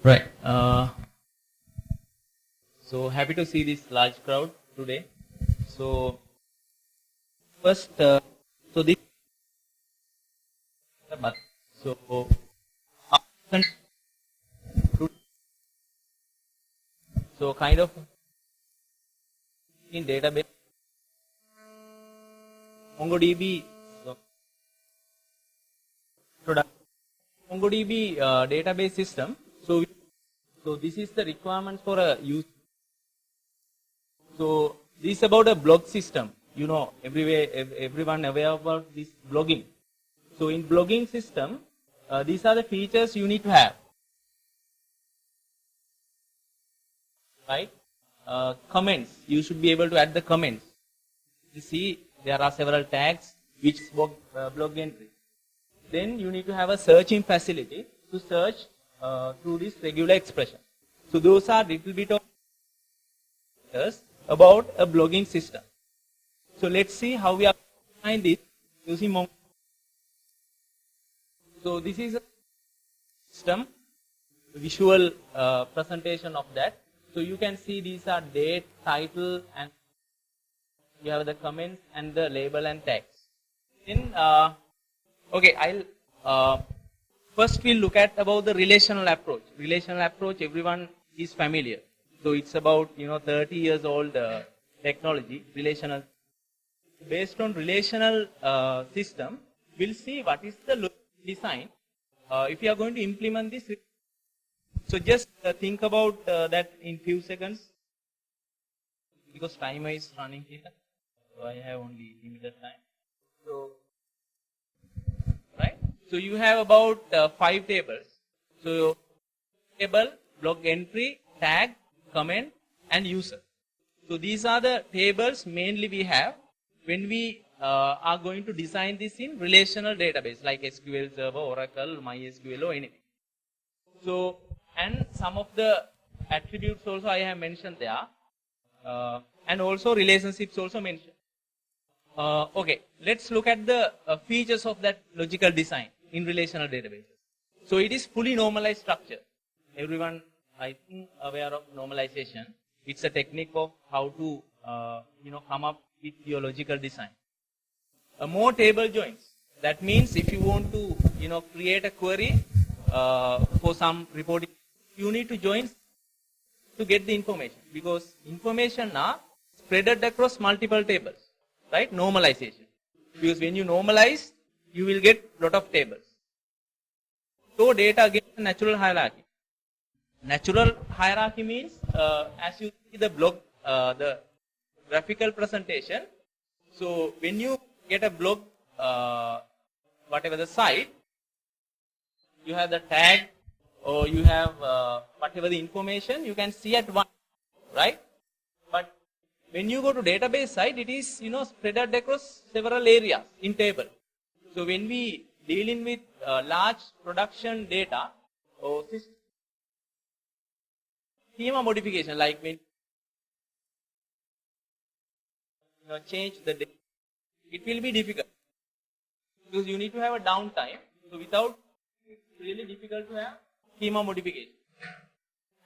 Right. So happy to see this large crowd today. So first, so this so so kind of in database MongoDB product MongoDB database system. So this is the requirement for a use. So this is about a blog system. You know, everyone aware about this blogging. So in blogging system, these are the features you need to have, right? Comments. You should be able to add the comments. You see, there are several tags which blog entry. Then you need to have a searching facility to search through this regular expression. So those are little bit of about a blogging system. So let's see how we are find this using Mongo. So this is a system visual presentation of that. So you can see these are date, title, and you have the comments and the label and tags. Then okay, I'll first we'll look at about the relational approach. Relational approach, everyone is familiar. So it's about 30 years old technology, relational. Based on relational system, we'll see what is the design if you are going to implement this. So just think about that in few seconds, because time is running here. So I have only limited time. So right. So you have about 5 tables. So table, blog entry, tag, comment, and user. So these are the tables mainly we have when we are going to design this in relational database like SQL Server, Oracle, MySQL, or anything. So, and some of the attributes also I have mentioned there, and also relationships also mentioned. Okay, let's look at the features of that logical design in relational databases. So it is fully normalized structure. Everyone, I think, aware of normalization. It's a technique of how to come up with your logical design. More table joins. That means if you want to create a query for some reporting, you need to join to get the information, because information are spread across multiple tables, right? Normalization. Because when you normalize, you will get lot of tables. So data against natural hierarchy. Natural hierarchy means, as you see the blog, the graphical presentation. So when you get a blog, whatever the site, you have the tag or you have whatever the information you can see at once, right? But when you go to database site, it is spread out across several areas in table. So when we dealing with large production data or system, schema modification, like when change the data, it will be difficult because you need to have a downtime. So without, it's really difficult to have schema modification,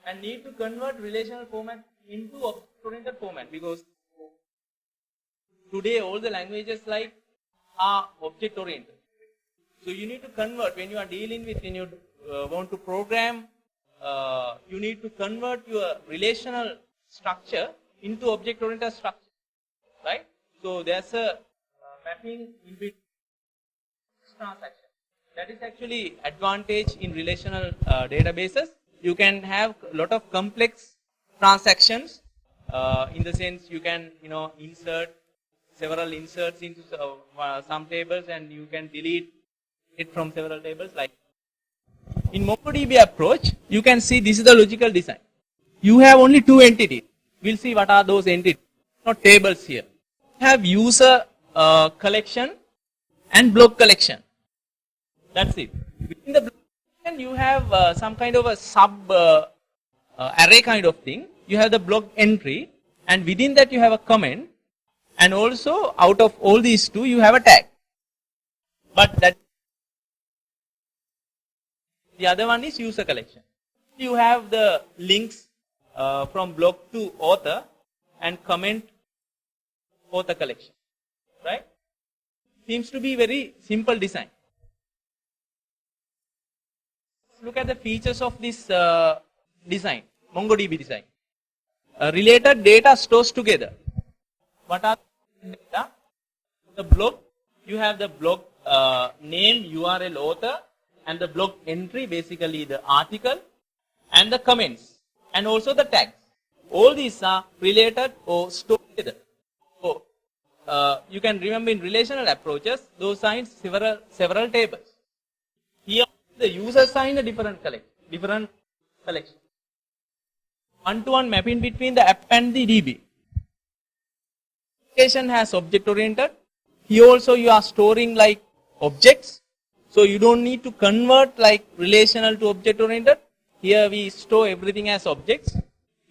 and need to convert relational format into object-oriented format, because today all the languages like are object-oriented. So you need to convert when you are dealing with, when you want to program, you need to convert your relational structure into object-oriented structure, right? So there's a mapping in between transaction. That is actually advantage in relational databases. You can have a lot of complex transactions in the sense you can insert several inserts into some tables, and you can delete it from several tables. Like in MongoDB approach, you can see this is the logical design. You have only 2 entities. We'll see what are those entities. Not tables here. You have user collection and blog collection. That's it. Within the blog collection, you have some kind of a sub array kind of thing. You have the blog entry, and within that you have a comment, and also out of all these 2 you have a tag. But that the other one is user collection. You have the links from blog to author and comment author collection, right? Seems to be very simple design. Look at the features of this design, MongoDB design. Related data stores together. What are the data? The blog, you have the blog name, URL, author, and the blog entry, basically the article, and the comments, and also the tags. All these are related or stored together. So, you can remember in relational approaches, those are in several tables. Here, the users are in a different collection. One-to-one mapping between the app and the DB. Application has object-oriented. Here also you are storing like objects. So you don't need to convert like relational to object-oriented. Here we store everything as objects.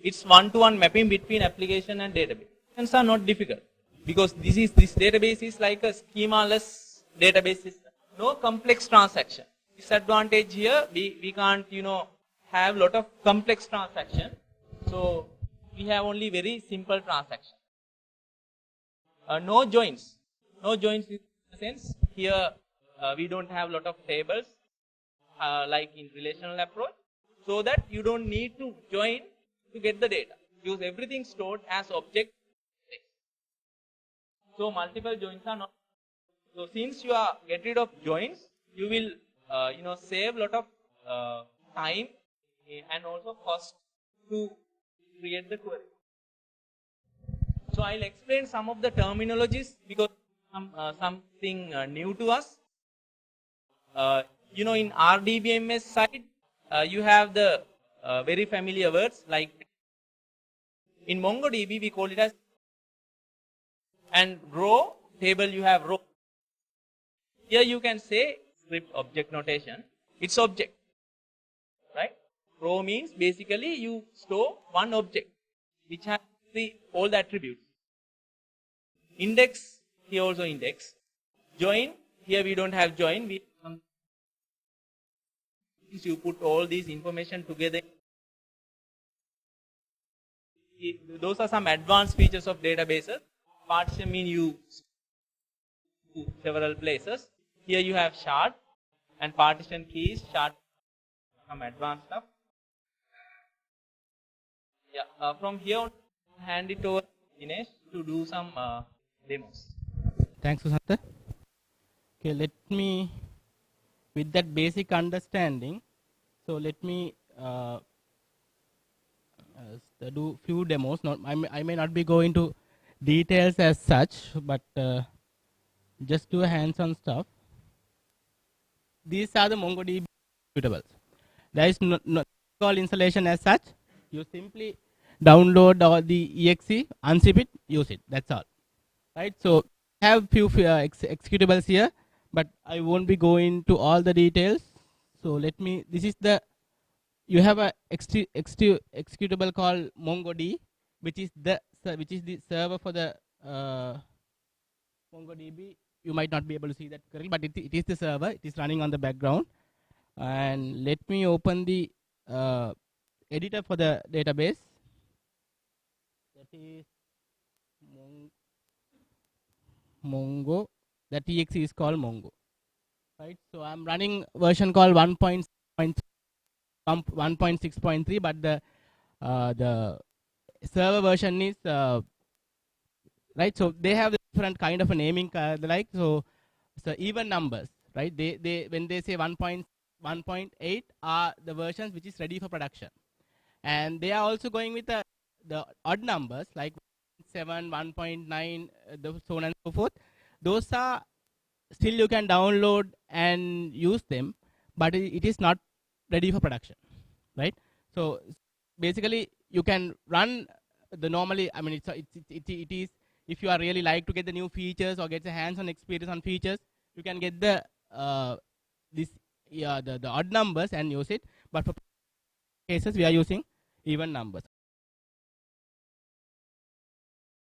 It's one-to-one mapping between application and database. Things are not difficult because this database is like a schema-less database system. No complex transaction. Disadvantage here, we can't have lot of complex transaction. So we have only very simple transaction. No joins. No joins in the sense here we don't have lot of tables like in relational approach, so that you don't need to join to get the data because everything stored as object. So multiple joins are not. So since you are get rid of joins, you will save lot of time and also cost to create the query. So I'll explain some of the terminologies because something new to us. In RDBMS side, you have the very familiar words like in MongoDB we call it as, and row table you have row. Here you can say script object notation. It's object, right? Row means basically you store one object which has all the attributes. Index, here also index. Join, here we don't have join. You put all these information together. Those are some advanced features of databases. Partition means you several places. Here you have shard and partition keys, shard, some advanced stuff. Yeah, from here hand it over Dinesh to do some demos. Thanks, Susanta. Okay, let me, with that basic understanding, so let me do few demos. I may not be going to details as such, but just do hands-on stuff. These are the MongoDB executables. There is no call installation as such. You simply download all the exe, unzip it, use it. That's all. Right? So I have few executables here, but I won't be going to all the details. So let me. This is the. You have a executable called MongoD, which is the server for the MongoDB. You might not be able to see that correctly, but it is the server. It is running on the background. And let me open the editor for the database. That is Mongo. That exe is called Mongo. Right. So I'm running version called 1.6.3, but the server version is right. So they have different kind of a naming like so even numbers, right? They when they say 1.8 are the versions which is ready for production, and they are also going with the odd numbers like 7, 1.9, so on and so forth. Those are still you can download and use them, but it is not ready for production, right? So basically you can run the normally. I mean, it is if you are really like to get the new features or get the hands-on experience on features, you can get the the odd numbers and use it. But for cases we are using even numbers.